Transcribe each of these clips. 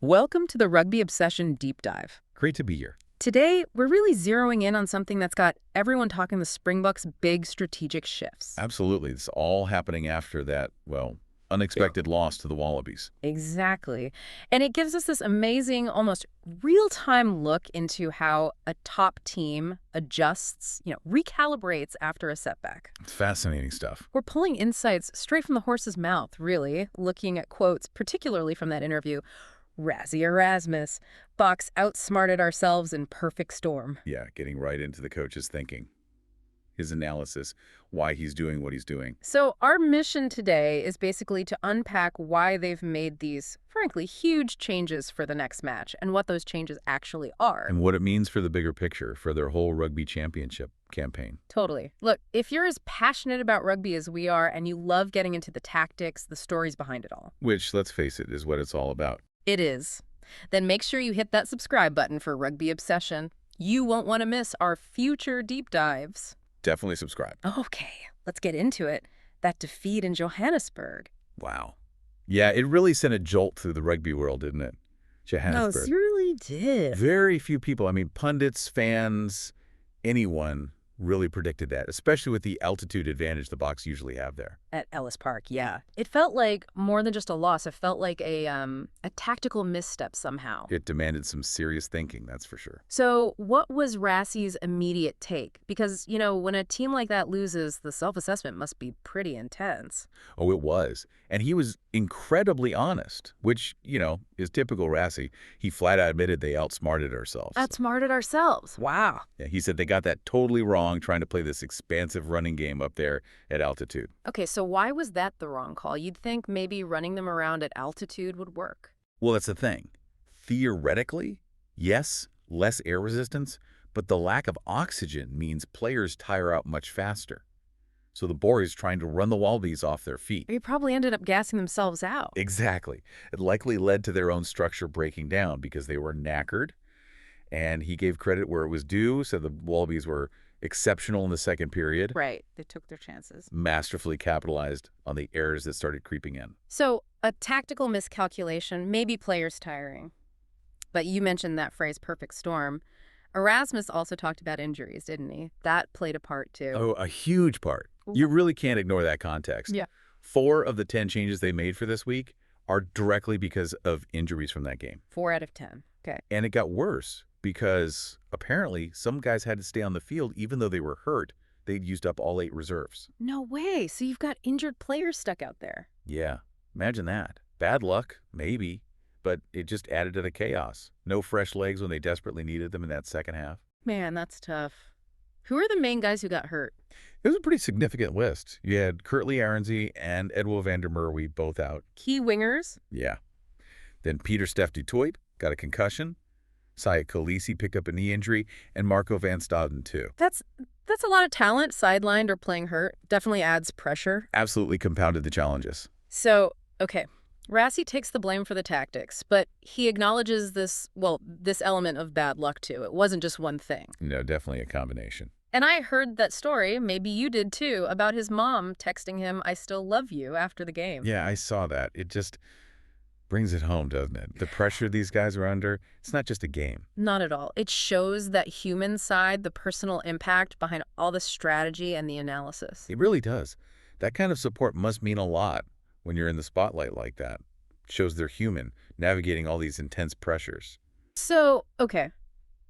Welcome to the Rugby Obsession Deep Dive. Great to be here. Today, we're really zeroing in on something that's got everyone talking the Springboks' big strategic shifts. Absolutely. It's all happening after that, well, unexpected loss to the Wallabies. Exactly. And it gives us this amazing, almost real-time look into how a top team adjusts, recalibrates after a setback. It's fascinating stuff. We're pulling insights straight from the horse's mouth, really, looking at quotes, particularly from that interview. Rassie Erasmus, Boks outsmarted ourselves in perfect storm. Yeah, getting right into the coach's thinking. His analysis, why he's doing what he's doing. So our mission today is basically to unpack why they've made these, frankly, huge changes for the next match and what those changes actually are. And what it means for the bigger picture, for their whole Rugby Championship campaign. Totally. Look, if you're as passionate about rugby as we are and you love getting into the tactics, the stories behind it all. Which, let's face it, is what it's all about. It is. Then make sure you hit that subscribe button for Rugby Obsession. You won't want to miss our future deep dives. Definitely subscribe. Okay, let's get into it. That defeat in Johannesburg. Wow. Yeah, it really sent a jolt through the rugby world, didn't it? Johannesburg. No, it really did. Very few people, pundits, fans, anyone really predicted that, especially with the altitude advantage the Boks usually have there. At Ellis Park, yeah. It felt like more than just a loss. It felt like a tactical misstep somehow. It demanded some serious thinking, that's for sure. So what was Rassie's immediate take? Because, when a team like that loses, the self-assessment must be pretty intense. Oh, it was. And he was incredibly honest, which, is typical Rassie. He flat out admitted they outsmarted ourselves. Outsmarted ourselves? Wow. Yeah, he said they got that totally wrong trying to play this expansive running game up there at altitude. Okay, so why was that the wrong call? You'd think maybe running them around at altitude would work. Well, that's the thing. Theoretically, yes, less air resistance, but the lack of oxygen means players tire out much faster. So the Boers trying to run the Wallabies off their feet. They probably ended up gassing themselves out. Exactly. It likely led to their own structure breaking down because they were knackered. And he gave credit where it was due, said the Wallabies were exceptional in the second period. Right. They took their chances. Masterfully capitalized on the errors that started creeping in. So a tactical miscalculation, maybe players tiring. But you mentioned that phrase, perfect storm. Erasmus also talked about injuries, didn't he? That played a part, too. Oh, a huge part. You really can't ignore that context. Yeah. 4 of the 10 changes they made for this week are directly because of injuries from that game. 4 out of 10. Okay. And it got worse because apparently some guys had to stay on the field even though they were hurt. They'd used up all 8 reserves. No way. So you've got injured players stuck out there. Yeah. Imagine that. Bad luck, maybe, but it just added to the chaos. No fresh legs when they desperately needed them in that second half. Man, that's tough. Who are the main guys who got hurt? It was a pretty significant list. You had Kurtley Arendse and Edwin van der Merwe both out. Key wingers? Yeah. Then Peter Steph du Toit got a concussion. Syed Kolisi picked up a knee injury, and Marco van Staden too. That's a lot of talent, sidelined or playing hurt. Definitely adds pressure. Absolutely compounded the challenges. So, okay, Rassie takes the blame for the tactics, but he acknowledges this element of bad luck too. It wasn't just one thing. No, definitely a combination. And I heard that story, maybe you did too, about his mom texting him, "I still love you," after the game. Yeah, I saw that. It just brings it home, doesn't it? The pressure these guys are under, it's not just a game. Not at all. It shows that human side, the personal impact behind all the strategy and the analysis. It really does. That kind of support must mean a lot when you're in the spotlight like that. It shows they're human, navigating all these intense pressures. So, okay,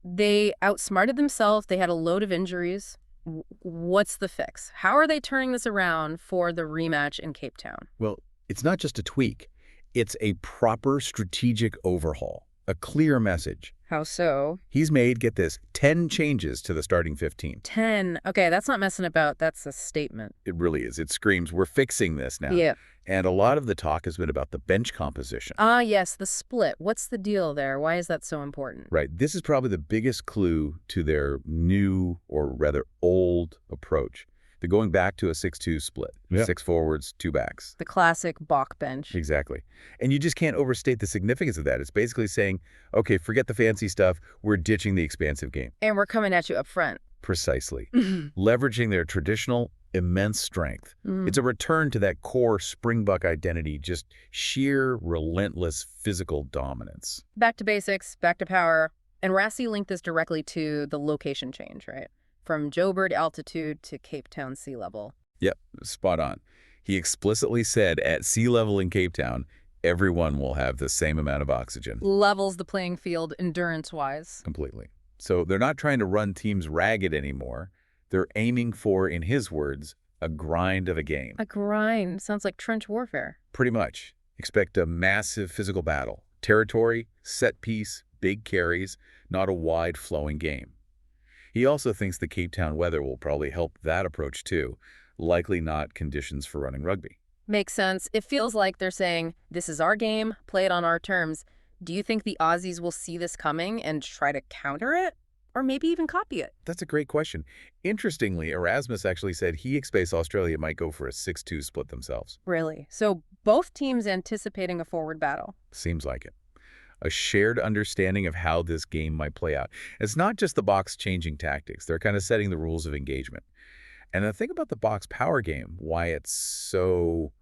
they outsmarted themselves. They had a load of injuries. What's the fix? How are they turning this around for the rematch in Cape Town? Well, it's not just a tweak. It's a proper strategic overhaul, a clear message. How so? He's made, get this, 10 changes to the starting 15. 10. Okay, that's not messing about. That's a statement. It really is. It screams, we're fixing this now. Yeah. And a lot of the talk has been about the bench composition. Ah, yes, the split. What's the deal there? Why is that so important? Right. This is probably the biggest clue to their new, or rather old, approach. They're going back to a 6-2 split. Yeah. 6 forwards, 2 backs. The classic Bok bench. Exactly. And you just can't overstate the significance of that. It's basically saying, okay, forget the fancy stuff. We're ditching the expansive game. And we're coming at you up front. Precisely. Leveraging their traditional Immense strength. It's a return to that core Springbok identity, just sheer, relentless physical dominance. Back to basics, back to power. And Rassie linked this directly to the location change, right? From Joburg altitude to Cape Town sea level. Yep, spot on. He explicitly said at sea level in Cape Town, everyone will have the same amount of oxygen. Levels the playing field endurance-wise. Completely. So they're not trying to run teams ragged anymore. They're aiming for, in his words, a grind of a game. A grind. Sounds like trench warfare. Pretty much. Expect a massive physical battle. Territory, set piece, big carries, not a wide flowing game. He also thinks the Cape Town weather will probably help that approach too. Likely not conditions for running rugby. Makes sense. It feels like they're saying, this is our game, play it on our terms. Do you think the Aussies will see this coming and try to counter it? Or maybe even copy it? That's a great question. Interestingly, Erasmus actually said he expects Australia might go for a 6-2 split themselves. Really? So both teams anticipating a forward battle? Seems like it. A shared understanding of how this game might play out. It's not just the Boks changing tactics. They're kind of setting the rules of engagement. And the thing about the Boks power game, why it's so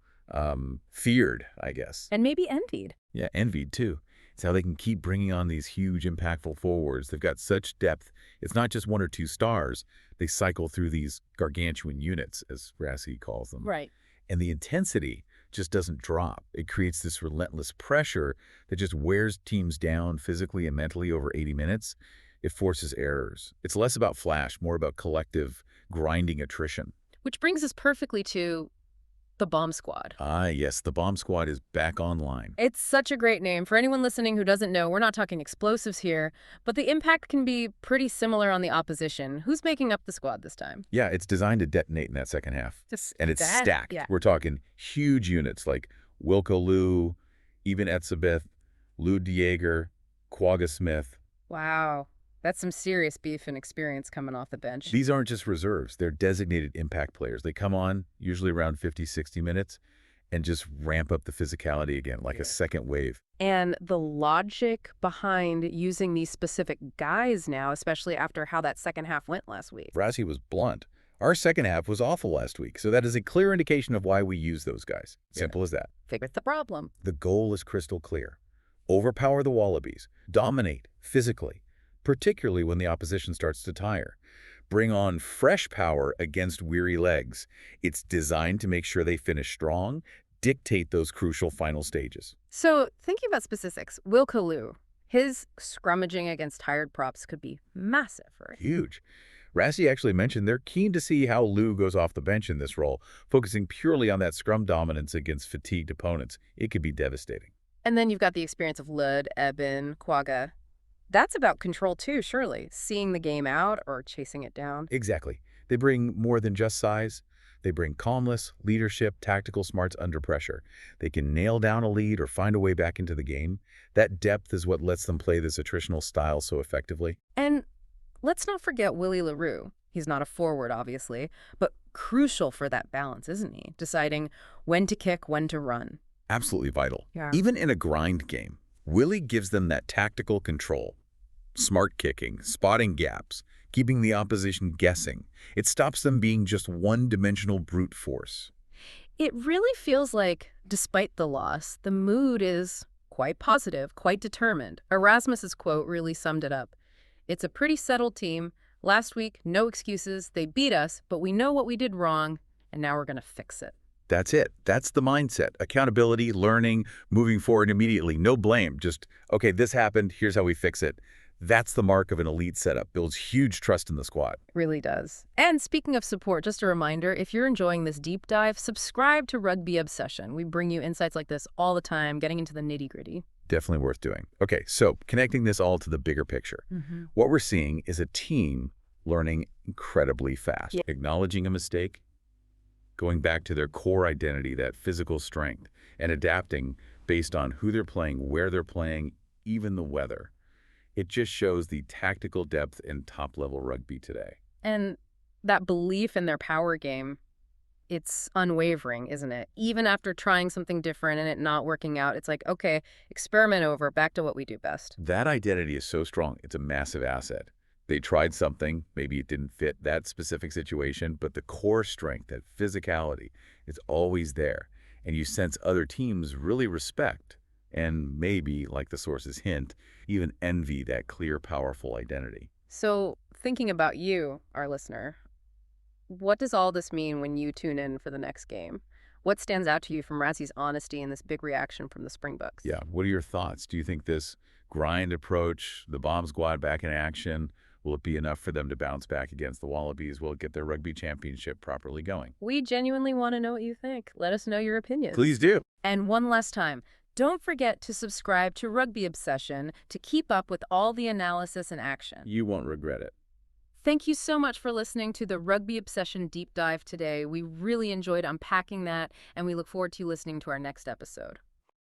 feared, I guess. And maybe envied. Yeah, envied too. It's how they can keep bringing on these huge, impactful forwards. They've got such depth. It's not just 1 or 2 stars. They cycle through these gargantuan units, as Rassie calls them. Right. And the intensity just doesn't drop. It creates this relentless pressure that just wears teams down physically and mentally over 80 minutes. It forces errors. It's less about flash, more about collective, grinding attrition. Which brings us perfectly to the Bomb Squad. Ah, yes, the Bomb Squad is back online. It's such a great name. For anyone listening who doesn't know, we're not talking explosives here, but the impact can be pretty similar on the opposition. Who's making up the squad this time? Yeah, it's designed to detonate in that second half. And it's stacked. Yeah. We're talking huge units like Wilco Lou, even Etzebeth, Lou Dieger, Quagga Smith. Wow. That's some serious beef and experience coming off the bench. These aren't just reserves. They're designated impact players. They come on usually around 50, 60 minutes and just ramp up the physicality again, like a second wave. And the logic behind using these specific guys now, especially after how that second half went last week. Rassie was blunt. Our second half was awful last week, so that is a clear indication of why we use those guys. Simple as that. Figure the problem. The goal is crystal clear. Overpower the Wallabies. Dominate physically, particularly when the opposition starts to tire. Bring on fresh power against weary legs. It's designed to make sure they finish strong, dictate those crucial final stages. So, thinking about specifics, Wilco Lou, his scrummaging against tired props could be massive, right? Huge. Rassie actually mentioned they're keen to see how Lou goes off the bench in this role, focusing purely on that scrum dominance against fatigued opponents. It could be devastating. And then you've got the experience of Lud, Eben, Quagga. That's about control too, surely. Seeing the game out or chasing it down. Exactly. They bring more than just size. They bring calmness, leadership, tactical smarts under pressure. They can nail down a lead or find a way back into the game. That depth is what lets them play this attritional style so effectively. And let's not forget Willie LaRue. He's not a forward, obviously, but crucial for that balance, isn't he? Deciding when to kick, when to run. Absolutely vital. Yeah. Even in a grind game, Willie gives them that tactical control. Smart kicking, spotting gaps, keeping the opposition guessing. It stops them being just one-dimensional brute force. It really feels like, despite the loss, the mood is quite positive, quite determined. Erasmus's quote really summed it up. It's a pretty settled team. Last week, no excuses. They beat us, but we know what we did wrong, and now we're going to fix it. That's it. That's the mindset. Accountability, learning, moving forward immediately. No blame. Just, okay, this happened. Here's how we fix it. That's the mark of an elite setup. Builds huge trust in the squad. Really does. And speaking of support, just a reminder, if you're enjoying this deep dive, subscribe to Rugby Obsession. We bring you insights like this all the time, getting into the nitty-gritty. Definitely worth doing. Okay, so connecting this all to the bigger picture. What we're seeing is a team learning incredibly fast, acknowledging a mistake, going back to their core identity, that physical strength, and adapting based on who they're playing, where they're playing, even the weather. It just shows the tactical depth in top-level rugby today. And that belief in their power game, it's unwavering, isn't it? Even after trying something different and it not working out, it's like, okay, experiment over, back to what we do best. That identity is so strong, it's a massive asset. They tried something, maybe it didn't fit that specific situation, but the core strength, that physicality, is always there. And you sense other teams really respect and maybe, like the sources hint, even envy that clear, powerful identity. So, thinking about you, our listener, what does all this mean when you tune in for the next game? What stands out to you from Rassie's honesty and this big reaction from the Springboks? Yeah, what are your thoughts? Do you think this grind approach, the bomb squad back in action, will it be enough for them to bounce back against the Wallabies? Will it get their Rugby Championship properly going? We genuinely want to know what you think. Let us know your opinions. Please do. And one last time, don't forget to subscribe to Rugby Obsession to keep up with all the analysis and action. You won't regret it. Thank you so much for listening to the Rugby Obsession Deep Dive today. We really enjoyed unpacking that, and we look forward to you listening to our next episode.